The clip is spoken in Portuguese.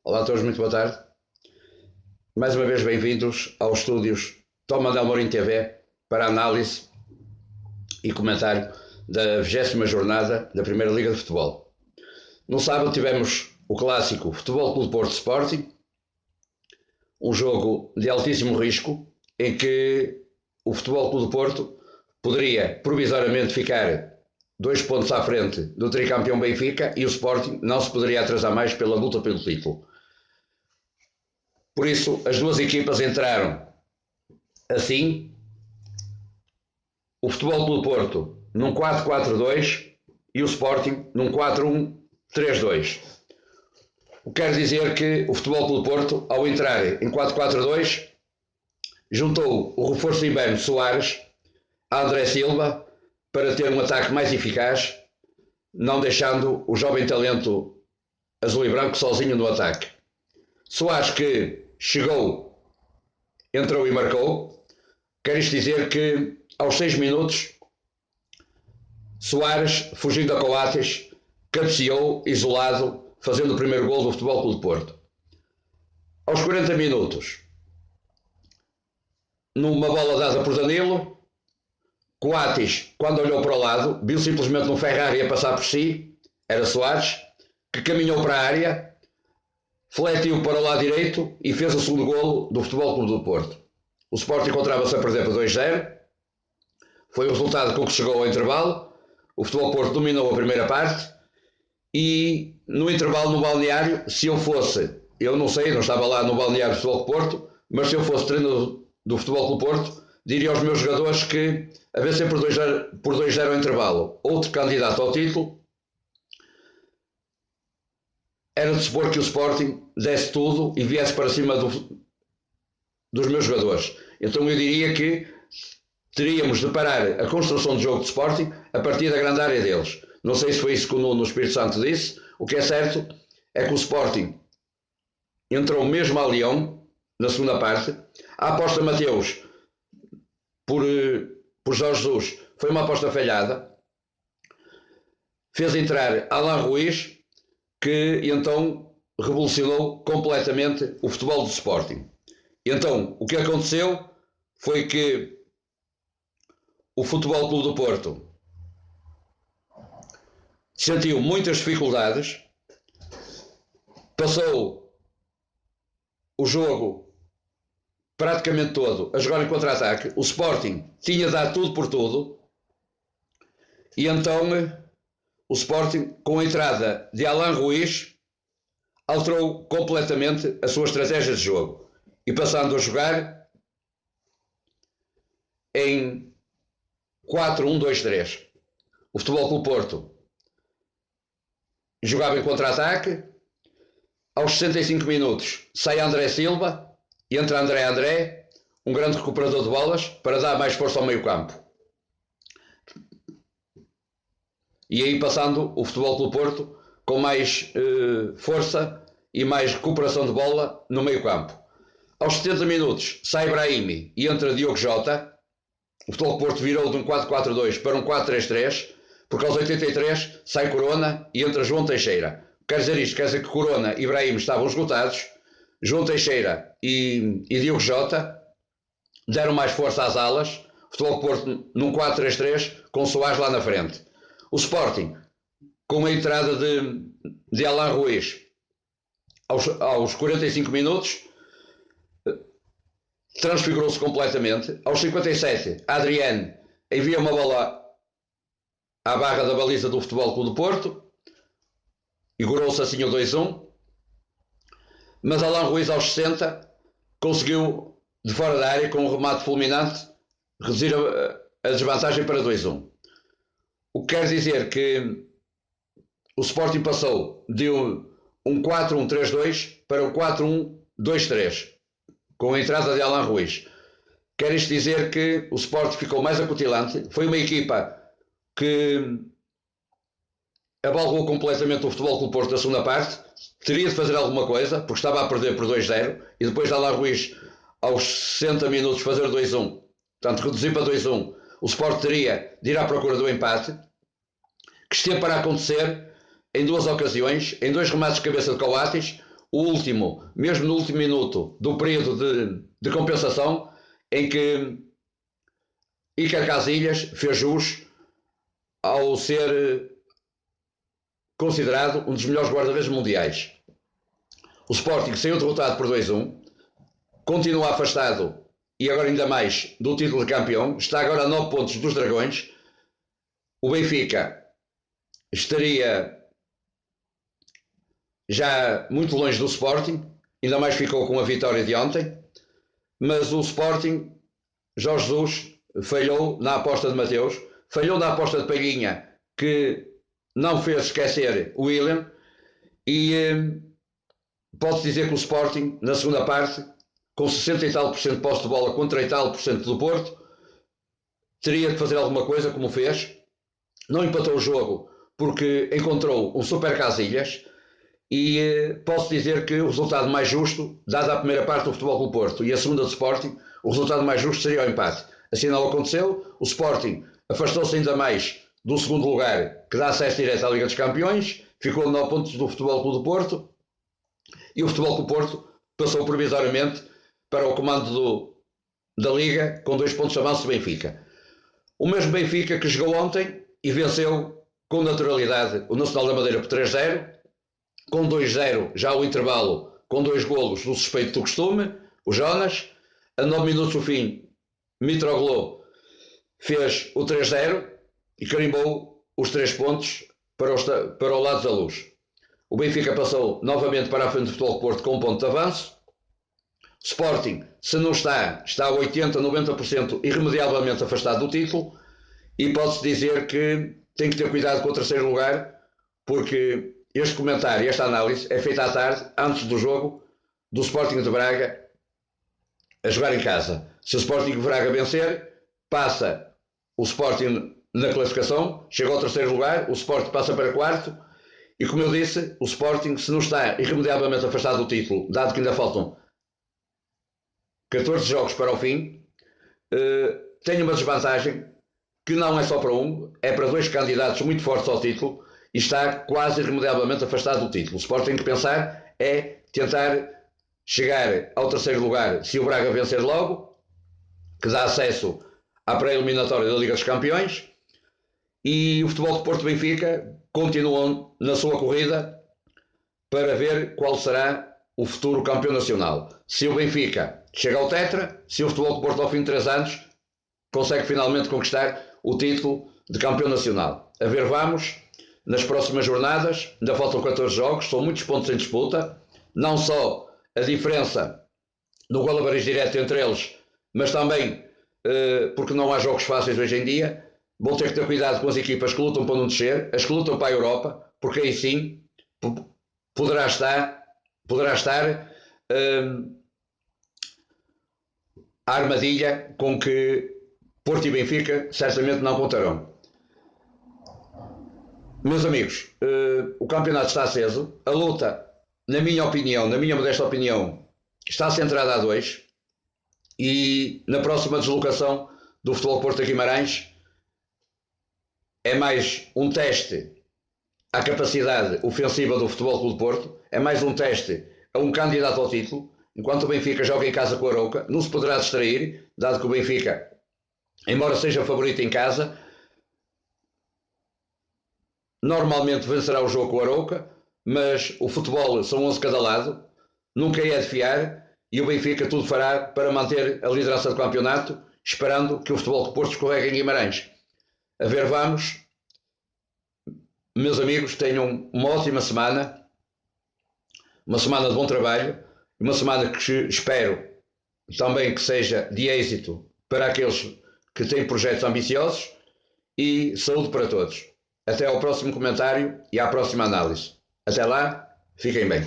Olá a todos, muito boa tarde. Mais uma vez bem-vindos aos estúdios Tom Mandel Mourinho TV para análise e comentário da 20ª jornada da Primeira Liga de Futebol. No sábado tivemos o clássico Futebol Clube Porto Sporting, um jogo de altíssimo risco em que o Futebol Clube Porto poderia provisoriamente ficar 2 pontos à frente do tricampeão Benfica e o Sporting não se poderia atrasar mais pela luta pelo título. Por isso, as duas equipas entraram assim, o Futebol Clube Porto num 4-4-2 e o Sporting num 4-1-3-2. O que quer dizer que o Futebol Clube Porto, ao entrar em 4-4-2, juntou o reforço ibérico Soares a André Silva para ter um ataque mais eficaz, não deixando o jovem talento azul e branco sozinho no ataque. Soares que chegou, entrou e marcou. Quer isto dizer que aos 6 minutos Soares, fugindo a Coates, cabeceou, isolado, fazendo o primeiro gol do Futebol Clube Porto. Aos 40 minutos, numa bola dada por Danilo, Coates, quando olhou para o lado, viu simplesmente um Ferrari a passar por si, era Soares, que caminhou para a área, fletiu para o lado direito e fez o segundo golo do Futebol Clube do Porto. O Sporting encontrava-se a perder por 2-0, foi o resultado com que chegou ao intervalo. O Futebol Porto dominou a primeira parte e no intervalo no balneário, se eu fosse, eu não sei, não estava lá no balneário do Futebol Porto, mas se eu fosse treinador do Futebol Clube Porto, diria aos meus jogadores que, a vencer por 2-0 ao intervalo, outro candidato ao título, era de supor que o Sporting desse tudo e viesse para cima dos meus jogadores. Então eu diria que teríamos de parar a construção de jogo de Sporting a partir da grande área deles. Não sei se foi isso que o Nuno Espírito Santo disse. O que é certo é que o Sporting entrou mesmo a leão na segunda parte. A aposta Mateus por Jorge Jesus foi uma aposta falhada. Fez entrar Alan Ruiz, que então revolucionou completamente o futebol do Sporting. Então, o que aconteceu foi que o Futebol Clube do Porto sentiu muitas dificuldades, passou o jogo praticamente todo a jogar em contra-ataque. O Sporting tinha dado tudo por tudo e então o Sporting, com a entrada de Alan Ruiz, alterou completamente a sua estratégia de jogo e passando a jogar em 4-1-2-3. O Futebol Clube Porto jogava em contra-ataque. Aos 65 minutos sai André Silva, entra André, um grande recuperador de bolas, para dar mais força ao meio campo. E aí passando o Futebol Clube Porto com mais força e mais recuperação de bola no meio campo. Aos 70 minutos sai Brahimi e entra Diogo Jota. O Futebol Clube Porto virou de um 4-4-2 para um 4-3-3, porque aos 83 sai Corona e entra João Teixeira. Quer dizer isto, quer dizer que Corona e Brahimi estavam esgotados. João Teixeira e Diogo Jota deram mais força às alas. O Futebol Clube Porto num 4-3-3 com Soares lá na frente. O Sporting, com a entrada de Alan Ruiz aos 45 minutos, transfigurou-se completamente. Aos 57, Adriano envia uma bola à barra da baliza do Futebol Clube do Porto, igualou-se assim o 2-1, mas Alan Ruiz aos 60 conseguiu, de fora da área, com um remate fulminante, reduzir a desvantagem para 2-1. O que quer dizer que o Sporting passou de um 4-1-3-2 para um 4-1-2-3, com a entrada de Alan Ruiz. Quer isto dizer que o Sporting ficou mais acutilante. Foi uma equipa que abalou completamente o Futebol Clube Porto na segunda parte. Teria de fazer alguma coisa, porque estava a perder por 2-0, e depois de Alan Ruiz aos 60 minutos fazer 2-1, portanto reduzir para 2-1, o Sport teria de ir à procura do empate, que esteve para acontecer em duas ocasiões, em dois remates de cabeça de Coates. o último, mesmo no último minuto do período de compensação, em que Iker Casillas fez jus ao ser considerado um dos melhores guarda-redes mundiais. O Sporting saiu derrotado por 2-1, continua afastado, e agora ainda mais, do título de campeão, está agora a 9 pontos dos Dragões. O Benfica estaria já muito longe do Sporting, ainda mais ficou com a vitória de ontem, mas o Sporting, Jorge Jesus, falhou na aposta de Mateus, falhou na aposta de Paguinha, que não fez esquecer o William, e pode-se dizer que o Sporting, na segunda parte, com 60 e tal % de posse de bola contra e tal % do Porto, teria que fazer alguma coisa, como fez. Não empatou o jogo porque encontrou um super Casillas, e posso dizer que o resultado mais justo, dada a primeira parte do Futebol Clube Porto e a segunda do Sporting, o resultado mais justo seria o empate. Assim não aconteceu. O Sporting afastou-se ainda mais do segundo lugar, que dá acesso direto à Liga dos Campeões, ficou a 9 pontos do Futebol Clube do Porto, e o Futebol Clube Porto passou provisoriamente para o comando da Liga, com 2 pontos de avanço do Benfica. O mesmo Benfica que jogou ontem e venceu com naturalidade o Nacional da Madeira por 3-0, com 2-0 já ao intervalo, com 2 golos do suspeito do costume, o Jonas. A 9 minutos do fim, Mitroglou fez o 3-0 e carimbou os 3 pontos para o lado da luz. O Benfica passou novamente para a frente do Futebol Porto com 1 ponto de avanço. Sporting, se não está a 80%, 90% irremediavelmente afastado do título, e pode-se dizer que tem que ter cuidado com o terceiro lugar, porque este comentário, esta análise é feita à tarde, antes do jogo do Sporting de Braga a jogar em casa. Se o Sporting de Braga vencer, passa o Sporting na classificação, chega ao terceiro lugar, o Sporting passa para quarto, e como eu disse, o Sporting, se não está irremediavelmente afastado do título, dado que ainda faltam 14 jogos para o fim, tem uma desvantagem que não é só para um, é para 2 candidatos muito fortes ao título, e está quase irremediavelmente afastado do título. O Sporting tem que pensar é tentar chegar ao terceiro lugar se o Braga vencer logo, que dá acesso à pré-eliminatória da Liga dos Campeões, e o Futebol de Porto Benfica continuam na sua corrida para ver qual será o futuro campeão nacional. Se o Benfica chega ao Tetra, se o Futebol de Porto ao fim de 3 anos consegue finalmente conquistar o título de campeão nacional. A ver, vamos, nas próximas jornadas, ainda faltam 14 jogos, são muitos pontos em disputa, não só a diferença no gol a variz direto entre eles, mas também porque não há jogos fáceis hoje em dia. Vão ter que ter cuidado com as equipas que lutam para não descer, as que lutam para a Europa, porque aí sim poderá estar a armadilha com que Porto e Benfica certamente não contarão. Meus amigos, o campeonato está aceso, a luta, na minha opinião, na minha modesta opinião, está centrada a 2, e na próxima deslocação do Futebol Porto a Guimarães é mais um teste à capacidade ofensiva do Futebol Clube Porto, é mais um teste a um candidato ao título. Enquanto o Benfica joga em casa com o Arouca, não se poderá distrair, dado que o Benfica, embora seja favorito em casa, normalmente vencerá o jogo com o Arouca, mas o futebol são 11 cada lado, nunca é de fiar, e o Benfica tudo fará para manter a liderança do campeonato, esperando que o Futebol de Porto escorregue em Guimarães. A ver, vamos. Meus amigos, tenham uma ótima semana, uma semana de bom trabalho, uma semana que espero também que seja de êxito para aqueles que têm projetos ambiciosos, e saúde para todos. Até ao próximo comentário e à próxima análise. Até lá, fiquem bem.